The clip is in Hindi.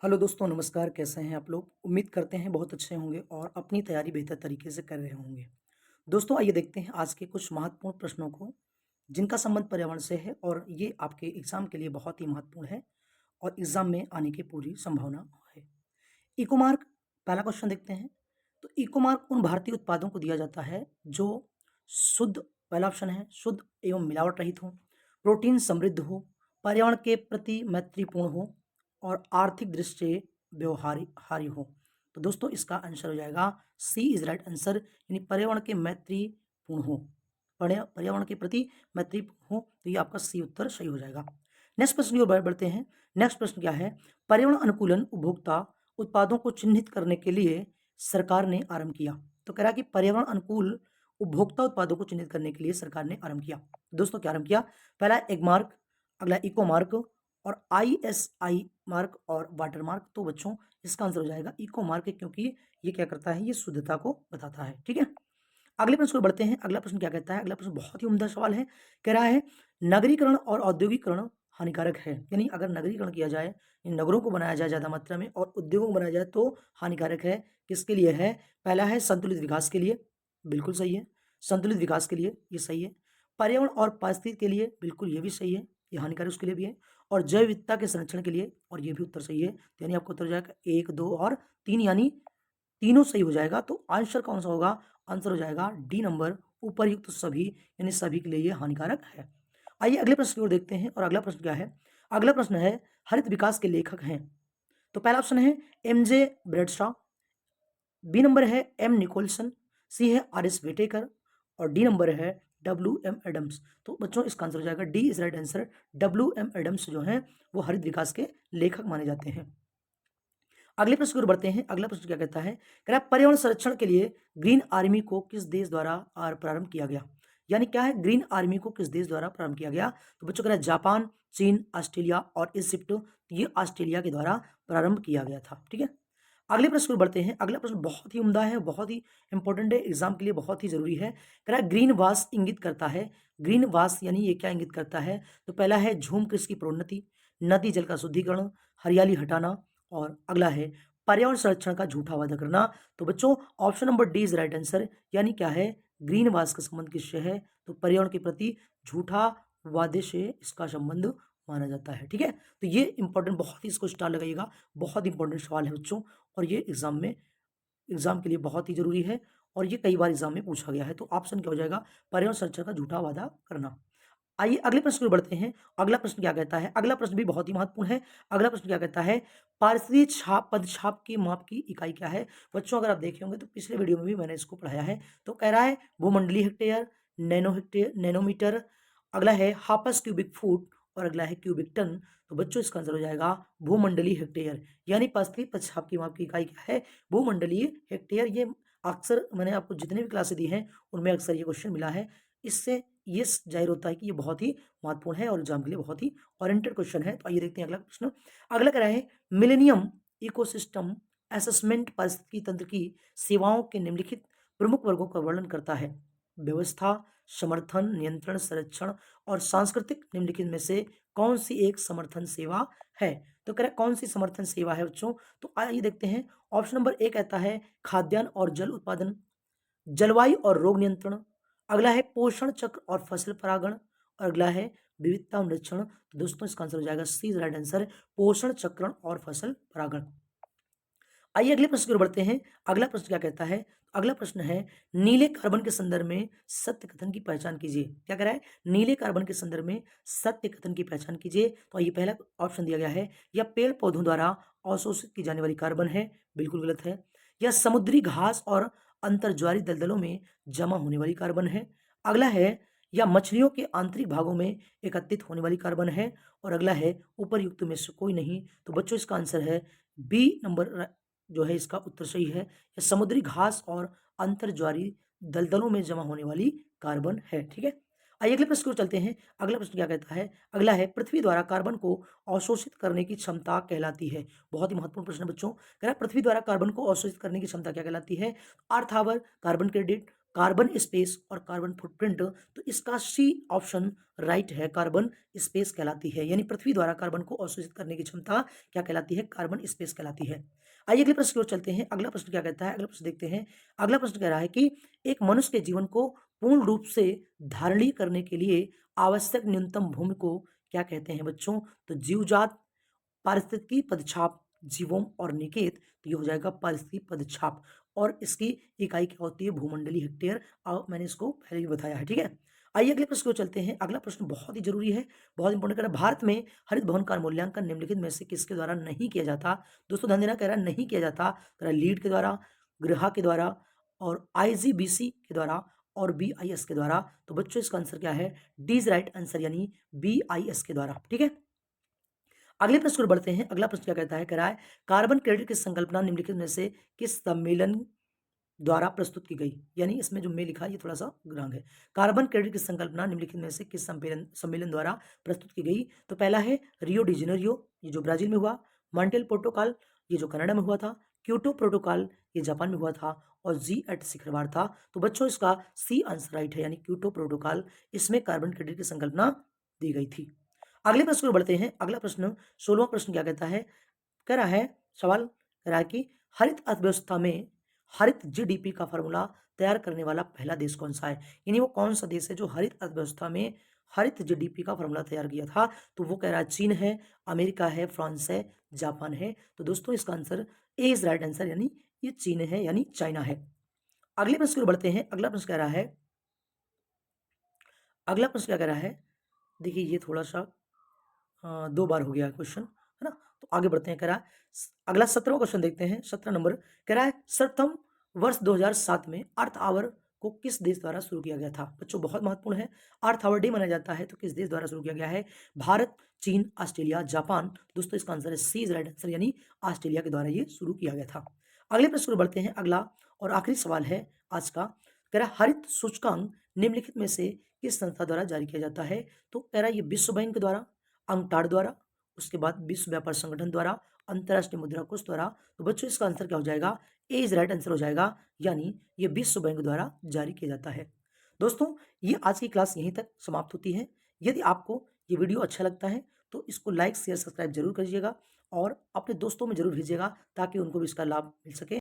हेलो दोस्तों, नमस्कार। कैसे हैं आप लोग? उम्मीद करते हैं बहुत अच्छे होंगे और अपनी तैयारी बेहतर तरीके से कर रहे होंगे। दोस्तों, आइए देखते हैं आज के कुछ महत्वपूर्ण प्रश्नों को, जिनका संबंध पर्यावरण से है और ये आपके एग्ज़ाम के लिए बहुत ही महत्वपूर्ण है और एग्ज़ाम में आने की पूरी संभावना है। इको मार्क, पहला क्वेश्चन देखते हैं। तो इको मार्क उन भारतीय उत्पादों को दिया जाता है जो शुद्ध, पहला ऑप्शन है, शुद्ध एवं मिलावट रहित हो, प्रोटीन समृद्ध हो, पर्यावरण के प्रति मैत्रीपूर्ण हो और आर्थिक दृष्टि से व्यवहारी हो। तो दोस्तों, इसका आंसर हो जाएगा सी इज राइट आंसर, यानी पर्यावरण के मैत्रीपूर्ण हो, पर्यावरण के प्रति मैत्रीपूर्ण हो। तो ये आपका सी उत्तर सही हो जाएगा। नेक्स्ट प्रश्न की ओर बढ़ते हैं। नेक्स्ट प्रश्न क्या है? पर्यावरण अनुकूलन उपभोक्ता उत्पादों को चिन्हित करने के लिए सरकार ने आरंभ किया। तो कह रहा है कि पर्यावरण अनुकूल उपभोक्ता उत्पादों को चिन्हित करने के लिए सरकार ने आरंभ किया। दोस्तों, क्या आरंभ किया? पहला एग मार्क, अगला इको मार्क और आईएसआई मार्क और वाटर मार्क। तो बच्चों, इसका आंसर हो जाएगा इको मार्क, क्योंकि ये क्या करता है? ये शुद्धता को बताता है। ठीक है, अगले प्रश्न को बढ़ते हैं। अगला प्रश्न क्या कहता है? अगला प्रश्न बहुत ही उम्दा सवाल है। कह रहा है नगरीकरण और औद्योगिकरण हानिकारक है, यानी अगर नगरीकरण किया जाए, इन नगरों को बनाया जाए ज़्यादा मात्रा में और उद्योगों को बनाया जाए तो हानिकारक है। किसके लिए है? पहला है संतुलित विकास के लिए, बिल्कुल सही है। संतुलित विकास के लिए ये सही है। पर्यावरण और पारिस्थितिकी के लिए, बिल्कुल ये भी सही है, ये हानिकारक उसके लिए भी है। और जैव विविधता के संरक्षण के लिए, और ये भी उत्तर सही है। तो यानी आपका उत्तर हो जाएगा 1, 2 और 3, यानी तीनों सही हो जाएगा। तो आंसर कौन सा होगा? आंसर हो जाएगा डी नंबर, उपर्युक्त सभी, यानी सभी के लिए ये हानिकारक है। आइए अगले प्रश्न की ओर देखते हैं। और अगला प्रश्न क्या है? अगला प्रश्न है हरित विकास के लेखक हैं। तो पहला ऑप्शन है एमजे ब्रेडशॉ, बी नंबर है एम निकोलसन, सी है आर एस वेटेकर और डी नंबर है डब्ल्यू एम एडम्स। तो बच्चों, इसका आंसर हो जाएगा D is right answer. W M Adams जो हैं वो हरित विकास के लेखक माने जाते हैं। अगले प्रश्न की ओर बढ़ते हैं। अगला प्रश्न क्या कहता है? कह रहा है पर्यावरण संरक्षण के लिए ग्रीन आर्मी को किस देश द्वारा प्रारंभ किया गया? यानी क्या है? ग्रीन आर्मी को किस देश द्वारा प्रारंभ किया गया? तो बच्चों, कह रहा है जापान, चीन, ऑस्ट्रेलिया और इजिप्ट। ये ऑस्ट्रेलिया के द्वारा प्रारंभ किया गया था। ठीक है, अगले प्रश्न की ओर बढ़ते हैं। अगला प्रश्न बहुत ही उम्दा है, बहुत ही इंपॉर्टेंट है, एग्जाम के लिए बहुत ही जरूरी है। कह रहा है ग्रीन वाश इंगित करता है। ग्रीन वाश यानी ये क्या इंगित करता है? तो पहला है झूम कृषि की प्रोन्नति, नदी जल का शुद्धिकरण, हरियाली हटाना और अगला है पर्यावरण संरक्षण का झूठा वादा करना। तो बच्चों, option number D is right answer, यानी क्या है? ग्रीन वाश का संबंध किससे है? तो पर्यावरण के प्रति झूठा वादे से इसका संबंध माना जाता है। ठीक है, तो ये इंपॉर्टेंट, बहुत ही इसको स्टार लगाइएगा, बहुत इंपॉर्टेंट सवाल है बच्चों, और ये एग्जाम के लिए बहुत ही जरूरी है और ये कई बार एग्जाम में पूछा गया है। तो ऑप्शन क्या हो जाएगा? पर्यावरण संरक्षण का झूठा वादा करना। आइए अगले प्रश्न की ओर बढ़ते हैं। अगला प्रश्न क्या कहता है? अगला प्रश्न भी बहुत ही महत्वपूर्ण है। अगला प्रश्न क्या कहता है? पारसी छाप, पदछाप की माप की इकाई क्या है? बच्चों, अगर आप देखे होंगे तो पिछले वीडियो में भी मैंने इसको पढ़ाया है। तो कह रहा है भूमंडलीय हेक्टेयर, नैनोमीटर, अगला है हाफस क्यूबिक फुट और अगला है क्यूबिक टन। तो बच्चों, इसका आंसर हो जाएगा भूमंडलीय हेक्टेयर, यानी पारसी पदछाप की माप की इकाई क्या है? भूमंडलीय हेक्टेयर। ये अक्सर मैंने आपको जितने भी क्लासें दी हैं उनमें अक्सर ये क्वेश्चन मिला है। इससे ये जाहिर होता है कि ये बहुत ही महत्वपूर्ण है और एग्जाम के लिए बहुत ही ओरिएंटेड क्वेश्चन है। तो आइए देखते हैं अगला प्रश्न। अगला कह रहा है मिलेनियम इकोसिस्टम असेसमेंट पारिस्थितिकी तंत्र की सेवाओं के निम्नलिखित प्रमुख वर्गों का वर्णन करता है। व्यवस्था, समर्थन, नियंत्रण, संरक्षण और सांस्कृतिक निम्नलिखित में से कौन सी एक समर्थन सेवा है? तो कह रहा है कौन सी समर्थन सेवा है बच्चों? तो आइए देखते हैं। ऑप्शन नंबर ए कहता है खाद्यान्न और जल उत्पादन, जलवायु और रोग नियंत्रण, अगला है पोषण चक्र और फसल परागण और अगला है विविधता संरक्षण। तो दोस्तों, इसका आंसर हो जाएगा सी इज राइट आंसर, पोषण चक्रण और फसल परागण। आइए अगले प्रश्न की ओर बढ़ते हैं। अगला प्रश्न क्या कहता है? अगला प्रश्न है नीले कार्बन के संदर्भ में सत्य कथन की पहचान कीजिए। क्या कह रहा है? नीले कार्बन के संदर्भ में सत्य कथन की पहचान कीजिए। तो ये पहला ऑप्शन दिया गया है, या पेड़ पौधों द्वारा अवशोषित की जाने वाली कार्बन है, बिल्कुल गलत है। या समुद्री घास और अंतर्ज्वारी दलदलों में जमा होने वाली कार्बन है। अगला है या मछलियों के आंतरिक भागों में एकत्रित होने वाली कार्बन है और अगला है उपरयुक्त में से कोई नहीं। तो बच्चों, इसका आंसर है बी नंबर जो है इसका उत्तर सही है, या समुद्री घास और अंतर्ज्वारी दलदलों में जमा होने वाली कार्बन है। ठीक है, आइए अगले प्रश्न की ओर चलते हैं। अगला प्रश्न क्या कहता है? अगला है पृथ्वी द्वारा कार्बन को अवशोषित करने की क्षमता कहलाती है। बहुत ही महत्वपूर्ण प्रश्न है बच्चों। कह रहा है पृथ्वी द्वारा कार्बन को अवशोषित करने की क्षमता क्या कहलाती है? Earth Hour, carbon credit, carbon space और कार्बन फुटप्रिंट, तो इसका सी ऑप्शन राइट है, कार्बन स्पेस कहलाती है। यानी पृथ्वी द्वारा कार्बन को अवशोषित करने की क्षमता क्या कहलाती है? कार्बन स्पेस कहलाती है। आइए अगले प्रश्न की ओर चलते हैं। अगला प्रश्न क्या कहता है? अगला प्रश्न देखते हैं। अगला प्रश्न कह रहा है कि एक मनुष्य के जीवन को पूर्ण रूप से धारणीय करने के लिए आवश्यक न्यूनतम भूमि को क्या कहते हैं बच्चों? तो जीवजात, पारिस्थितिकी पदछाप, जीवोम और निकेत, तो ये हो जाएगा पारिस्थितिकी पदछाप। और इसकी इकाई क्या होती है? भूमंडलीय हेक्टेयर। मैंने इसको पहले भी बताया है, ठीक है। आइए अगले प्रश्न को चलते हैं। अगला प्रश्न बहुत ही जरूरी है, बहुत इंपॉर्टेंट। कह रहा है भारत में हरित भवन का मूल्यांकन निम्नलिखित में से किसके द्वारा नहीं किया जाता? दोस्तों ध्यान देना, कह रहा है नहीं किया जाता। कह रहा है लीड के द्वारा, गृह के द्वारा और आईजीबीसी के द्वारा और बीआईएस के द्वारा। तो बच्चों इसका आंसर क्या है? डी इज राइट आंसर, यानी बीआईएस के द्वारा, ठीक है। अगले प्रश्न को बढ़ते हैं। अगला प्रश्न क्या कहता है? कह रहा है कार्बन क्रेडिट की संकल्पना निम्नलिखित में से किस सम्मेलन द्वारा प्रस्तुत की गई? यानी इसमें जो में लिखा है ये थोड़ा सा ग्रांग है। कार्बन क्रेडिट की संकल्पना निम्नलिखित में से किस सम्मेलन द्वारा प्रस्तुत की गई? तो पहला है रियो डी जेनेरियो, ये जो ब्राजील में हुआ। मॉन्ट्रियल प्रोटोकॉल, ये जो कनाडा में हुआ था। क्योटो प्रोटोकॉल, ये जापान में हुआ था। और G8 शिखर वार्ता। तो बच्चों इसका सी आंसर राइट है, यानी क्योटो प्रोटोकॉल, इसमें कार्बन क्रेडिट की संकल्पना दी गई थी। अगले प्रश्न को बढ़ते हैं। अगला प्रश्न 16वां प्रश्न क्या कहता है? कह रहा है, सवाल कह रहा है कि हरित अर्थव्यवस्था में हरित जीडीपी का फॉर्मूला तैयार करने वाला पहला देश कौन सा है? यानी वो कौन सा देश है जो हरित अर्थव्यवस्था में हरित जीडीपी का फॉर्मूला तैयार किया था? तो वो कह रहा है चीन है, अमेरिका है, फ्रांस है, जापान है। तो दोस्तों इसका answer A is right answer, यानी ये चीन है, यानी चाइना है। अगले प्रश्न को बढ़ते हैं। अगला प्रश्न कह रहा है, अगला प्रश्न क्या कह रहा है? देखिए ये थोड़ा सा 2 बार हो गया क्वेश्चन, है ना? तो आगे बढ़ते हैं। कह रहा है अगला 17वां क्वेश्चन देखते हैं, 17 नंबर। कह रहा है सर्वप्रथम वर्ष 2007 में अर्थ आवर को किस देश द्वारा शुरू किया गया था? बच्चों बहुत महत्वपूर्ण है। अर्थ आवर डे मनाया जाता है, तो किस देश द्वारा शुरू किया गया है? भारत, चीन, ऑस्ट्रेलिया, जापान। दोस्तों इसका आंसर है सी इज राइट आंसर, यानी ऑस्ट्रेलिया के द्वारा ये शुरू किया गया था। अगले प्रश्न को बढ़ते हैं। अगला और आखिरी सवाल है आज का। कह रहा है हरित सूचकांक निम्नलिखित में से किस संस्था द्वारा जारी किया जाता है? तो कह रहा है ये विश्व बैंक द्वारा, अंकटाड द्वारा, उसके बाद विश्व व्यापार संगठन द्वारा, अंतरराष्ट्रीय मुद्रा कोष द्वारा। तो बच्चों इसका आंसर क्या हो जाएगा? ए इज राइट आंसर हो जाएगा, यानी ये विश्व बैंक द्वारा जारी किया जाता है। दोस्तों ये आज की क्लास यहीं तक समाप्त होती है। यदि आपको ये वीडियो अच्छा लगता है तो इसको लाइक शेयर सब्सक्राइब जरूर करिएगा और अपने दोस्तों में जरूर भेजिएगा ताकि उनको भी इसका लाभ मिल सके।